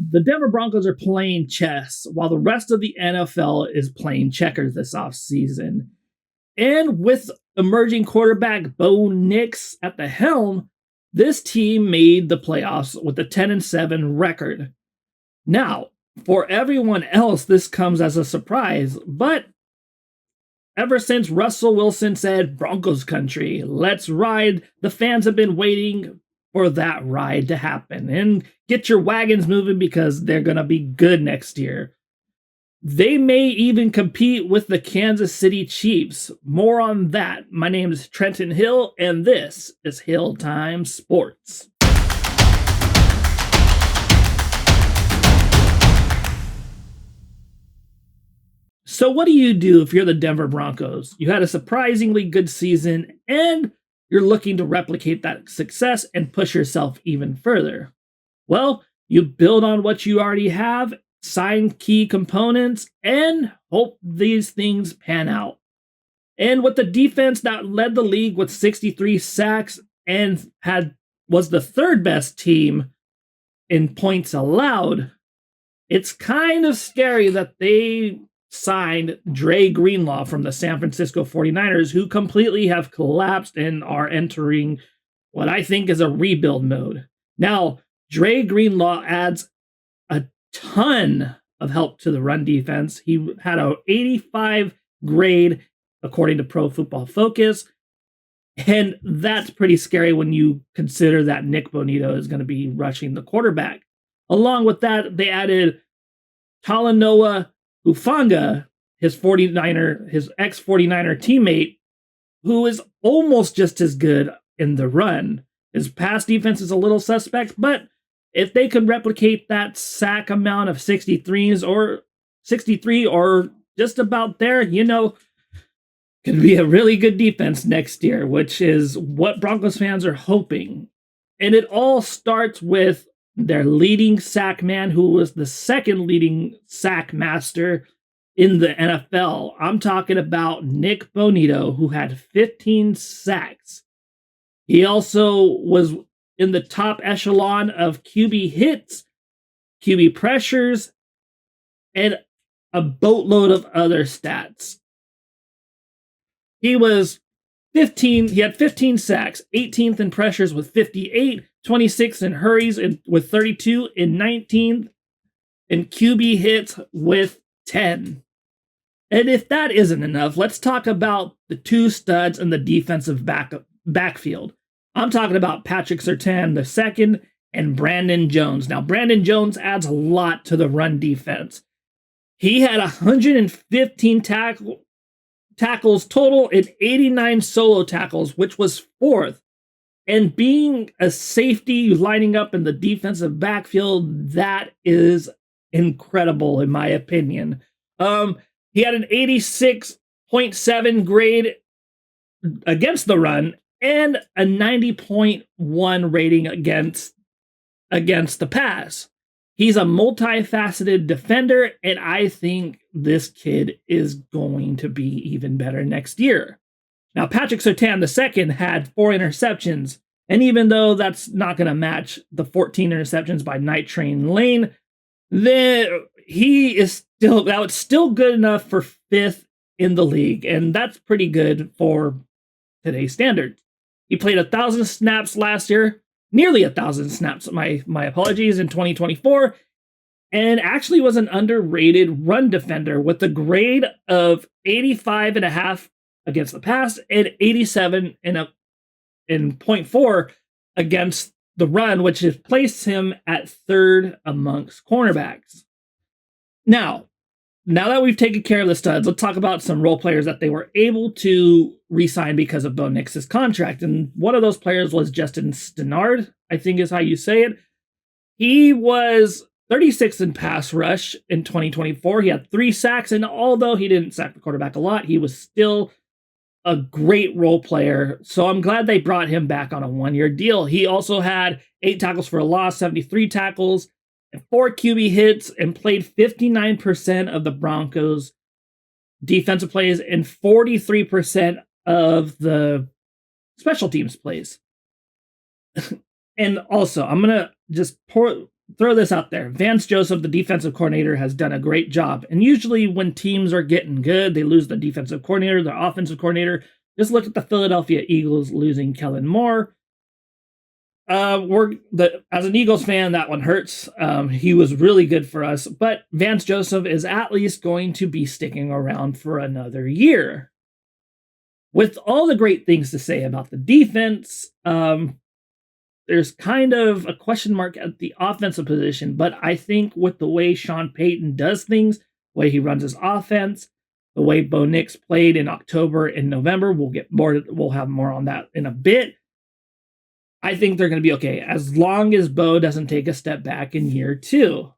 The Denver Broncos are playing chess while the rest of the NFL is playing checkers this offseason. And with emerging quarterback Bo Nix at the helm, this team made the playoffs with a 10-7 record. Now, for everyone else, this comes as a surprise, but ever since Russell Wilson said, Broncos country, let's ride, the fans have been waiting for that ride to happen. And get your wagons moving because they're going to be good next year. They may even compete with the Kansas City Chiefs. More on that. My name is Trenton Hill, and this is Hill Time Sports. So what do you do if you're the Denver Broncos? You had a surprisingly good season, and you're looking to replicate that success and push yourself even further. Well, you build on what you already have, sign key components, and hope these things pan out. And with the defense that led the league with 63 sacks and was the third best team in points allowed, it's kind of scary that they signed Dre Greenlaw from the San Francisco 49ers, who completely have collapsed and are entering what I think is a rebuild mode. Now, Dre Greenlaw adds a ton of help to the run defense. He had an 85 grade, according to Pro Football Focus, and that's pretty scary when you consider that Nick Bonito is going to be rushing the quarterback. Along with that, they added Talanoa Hufanga, his ex-49er teammate, who is almost just as good in the run. His pass defense is a little suspect, but if they could replicate that sack amount of 63 or just about there, could be a really good defense next year, which is what Broncos fans are hoping. And it all starts with their leading sack man, who was the second leading sack master in the NFL. I'm talking about Nick Bonito, who had 15 sacks. He also was in the top echelon of QB hits, QB pressures, and a boatload of other stats. He had 15 sacks, 18th in pressures with 58, 26th in hurries with 32, and 19th in QB hits with 10. And if that isn't enough, let's talk about the two studs in the defensive backfield. I'm talking about Patrick Surtain II and Brandon Jones. Now, Brandon Jones adds a lot to the run defense. He had 115 tackles total and 89 solo tackles, which was fourth. And being a safety lining up in the defensive backfield, that is incredible, in my opinion. He had an 86.7 grade against the run and a 90.1 rating against the pass. He's a multifaceted defender, and I think this kid is going to be even better next year. Now, Patrick Surtain II had 4 interceptions, and even though that's not going to match the 14 interceptions by Night Train Lane, that was still good enough for 5th in the league, and that's pretty good for today's standards. He played 1,000 snaps last year, nearly 1,000 snaps, my apologies, in 2024, and actually was an underrated run defender with a grade of 85.5 against the pass and 87 in 0.4 against the run, which has placed him at 3rd amongst cornerbacks. Now that we've taken care of the studs, let's talk about some role players that they were able to re-sign because of Bo Nix's contract. And one of those players was Justin Stennard, I think is how you say it. He was 36th in pass rush in 2024. He had 3 sacks, and although he didn't sack the quarterback a lot, he was still a great role player. So I'm glad they brought him back on a 1-year deal. He also had 8 tackles for a loss, 73 tackles, and 4 QB hits, and played 59% of the Broncos' defensive plays and 43% of the special teams plays. And also, I'm going to just throw this out there. Vance Joseph, the defensive coordinator, has done a great job. And usually when teams are getting good, they lose the defensive coordinator, their offensive coordinator. Just look at the Philadelphia Eagles losing Kellen Moore. As an Eagles fan, that one hurts. He was really good for us, but Vance Joseph is at least going to be sticking around for another year. With all the great things to say about the defense, there's kind of a question mark at the offensive position, but I think with the way Sean Payton does things, the way he runs his offense, the way Bo Nix played in October and November, we'll have more on that in a bit. I think they're going to be okay as long as Bo doesn't take a step back in year 2.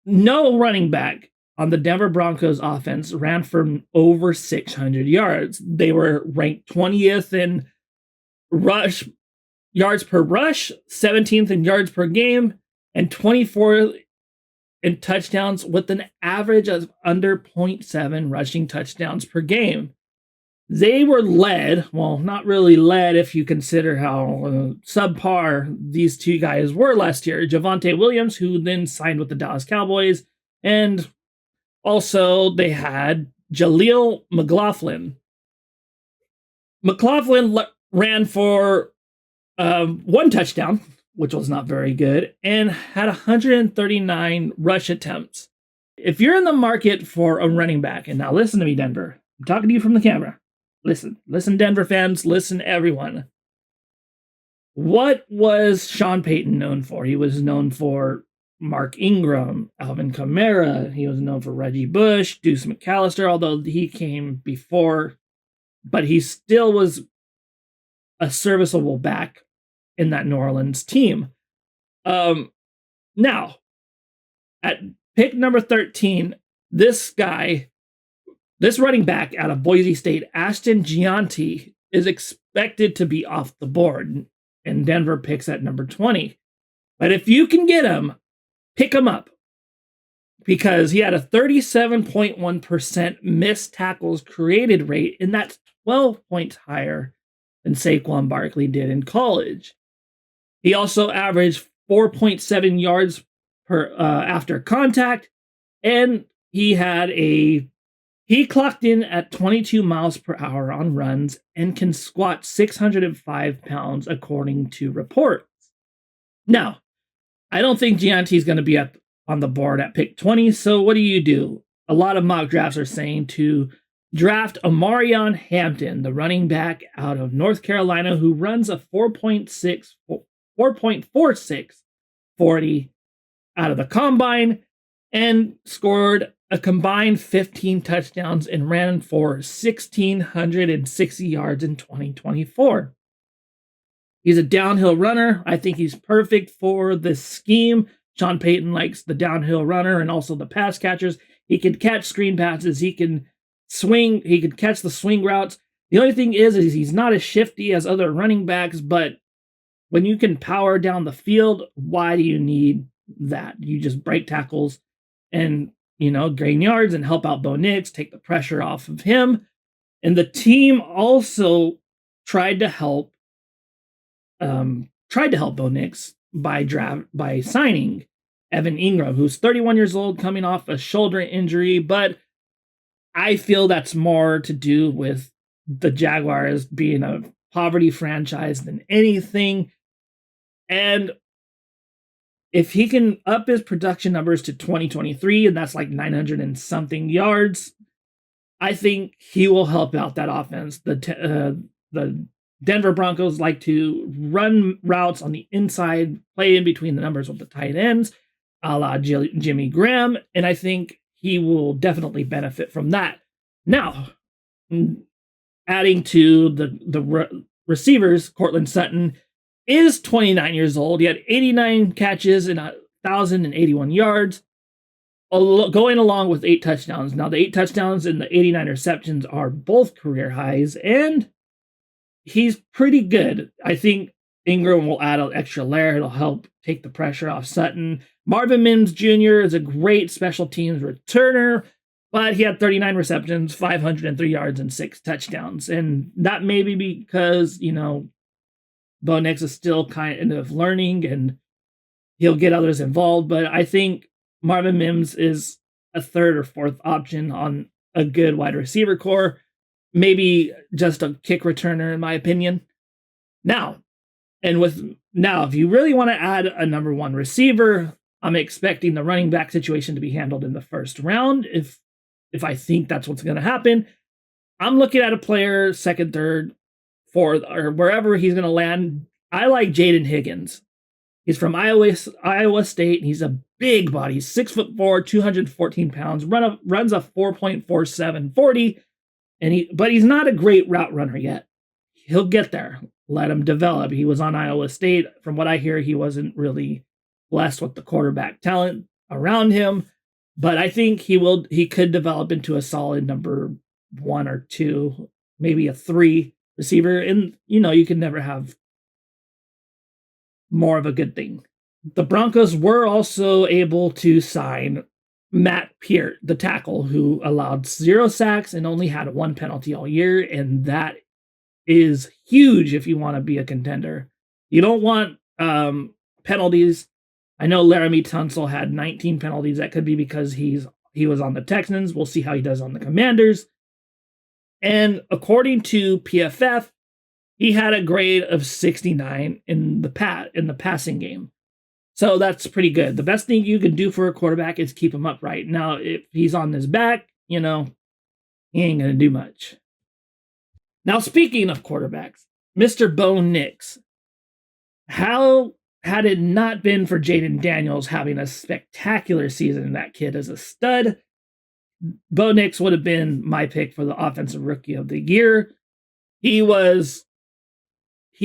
No running back on the Denver Broncos offense ran for over 600 yards. They were ranked 20th in rush yards per rush, 17th in yards per game, and 24th in touchdowns with an average of under 0.7 rushing touchdowns per game. They were led, well, not really led if you consider how subpar these two guys were last year. Javonte Williams, who then signed with the Dallas Cowboys, and also they had Jaleel McLaughlin. McLaughlin ran for 1 touchdown, which was not very good, and had 139 rush attempts. If you're in the market for a running back, and now listen to me, Denver, I'm talking to you from the camera. Listen, Denver fans, listen, everyone. What was Sean Payton known for? He was known for Mark Ingram, Alvin Kamara. He was known for Reggie Bush, Deuce McAllister, although he came before, but he still was a serviceable back in that New Orleans team. Now, at pick number 13, this running back out of Boise State, Ashton Gianti, is expected to be off the board, and Denver picks at number 20. But if you can get him, pick him up, because he had a 37.1% missed tackles created rate, and that's 12 points higher than Saquon Barkley did in college. He also averaged 4.7 yards per after contact, and he clocked in at 22 miles per hour on runs and can squat 605 pounds, according to reports. Now, I don't think Gianti is going to be up on the board at pick 20, so what do? A lot of mock drafts are saying to draft Omarion Hampton, the running back out of North Carolina, who runs a 4.46 40 out of the combine and scored a combined 15 touchdowns and ran for 1,660 yards in 2024. He's a downhill runner. I think he's perfect for this scheme. Sean Payton likes the downhill runner and also the pass catchers. He can catch screen passes. He can swing. He can catch the swing routes. The only thing is he's not as shifty as other running backs, but when you can power down the field, why do you need that? You just break tackles and gain yards and help out Bo Nix, take the pressure off of him. And the team also tried to help Bo Nix by signing Evan Ingram, who's 31 years old, coming off a shoulder injury, but I feel that's more to do with the Jaguars being a poverty franchise than anything. And if he can up his production numbers to 2023, and that's like 900 and something yards, I think he will help out that offense. The Denver Broncos like to run routes on the inside, play in between the numbers with the tight ends, a la Jimmy Graham, and I think he will definitely benefit from that. Now, adding to the receivers, Cortland Sutton is 29 years old. He had 89 catches and 1,081 yards, going along with 8 touchdowns. Now, the 8 touchdowns and the 89 receptions are both career highs, and he's pretty good. I think Ingram will add an extra layer. It'll help take the pressure off Sutton. Marvin Mims Jr. is a great special teams returner, but he had 39 receptions, 503 yards, and 6 touchdowns. And that may be because, Bo Nix is still kind of learning, and he'll get others involved, but I think Marvin Mims is a third or fourth option on a good wide receiver core. Maybe just a kick returner, in my opinion. Now, if you really want to add a number one receiver, I'm expecting the running back situation to be handled in the first round. If I think that's what's going to happen, I'm looking at a player second, third, fourth, or wherever he's going to land. I like Jaden Higgins. He's from Iowa State. And he's a big body. He's 6'4", 214 pounds. Runs a 4.47 40, but he's not a great route runner yet. He'll get there. Let him develop. He was on Iowa State. From what I hear, he wasn't really blessed with the quarterback talent around him, but I think he could develop into a solid number one or two, maybe a three receiver. And you can never have more of a good thing. The Broncos were also able to sign Matt Peart, the tackle, who allowed 0 sacks and only had 1 penalty all year, and that is huge if you want to be a contender. You don't want penalties. I know Laramie Tunsil had 19 penalties. That could be because he was on the Texans. We'll see how he does on the Commanders. And according to PFF, he had a grade of 69 in the passing game. So that's pretty good. The best thing you can do for a quarterback is keep him upright. Now, if he's on his back, he ain't going to do much. Now, speaking of quarterbacks, Mr. Bo Nix. How had it not been for Jaden Daniels having a spectacular season, that kid is a stud, Bo Nix would have been my pick for the Offensive Rookie of the Year. He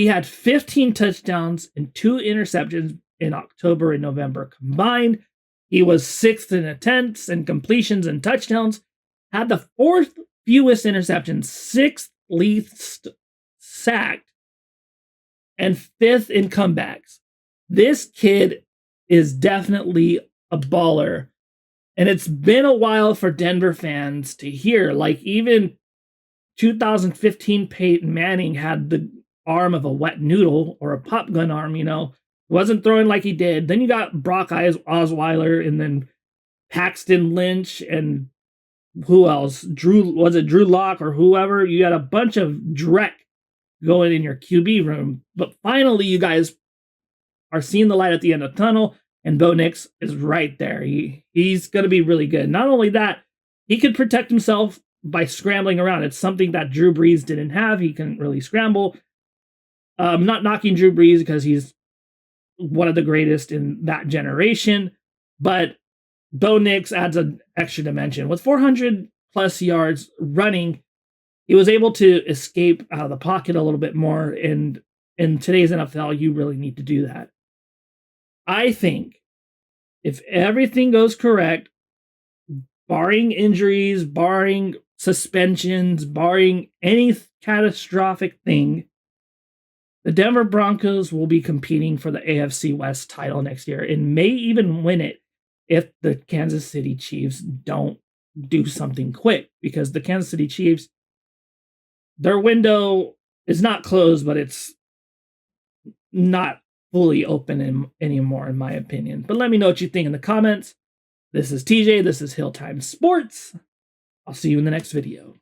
had 15 touchdowns and 2 interceptions in October and November combined. He was 6th in attempts and completions and touchdowns, had the 4th fewest interceptions, 6th least sacked, and 5th in comebacks. This kid is definitely a baller. And it's been a while for Denver fans to hear. Like, even 2015 Peyton Manning had the arm of a wet noodle or a pop gun arm, Wasn't throwing like he did. Then you got Brock Osweiler and then Paxton Lynch and who else? Drew Lock or whoever? You got a bunch of dreck going in your QB room. But finally, you guys are seeing the light at the end of the tunnel, and Bo Nix is right there. He's going to be really good. Not only that, he could protect himself by scrambling around. It's something that Drew Brees didn't have. He couldn't really scramble. Not knocking Drew Brees because he's one of the greatest in that generation, but Bo Nix adds an extra dimension. With 400 plus yards running, he was able to escape out of the pocket a little bit more, and in today's NFL, you really need to do that. I think if everything goes correct, barring injuries, barring suspensions, barring any catastrophic thing, the Denver Broncos will be competing for the AFC West title next year and may even win it if the Kansas City Chiefs don't do something quick, because the Kansas City Chiefs, their window is not closed, but it's not fully open anymore, in my opinion. But let me know what you think in the comments. This is TJ. This is Hilltime Sports. I'll see you in the next video.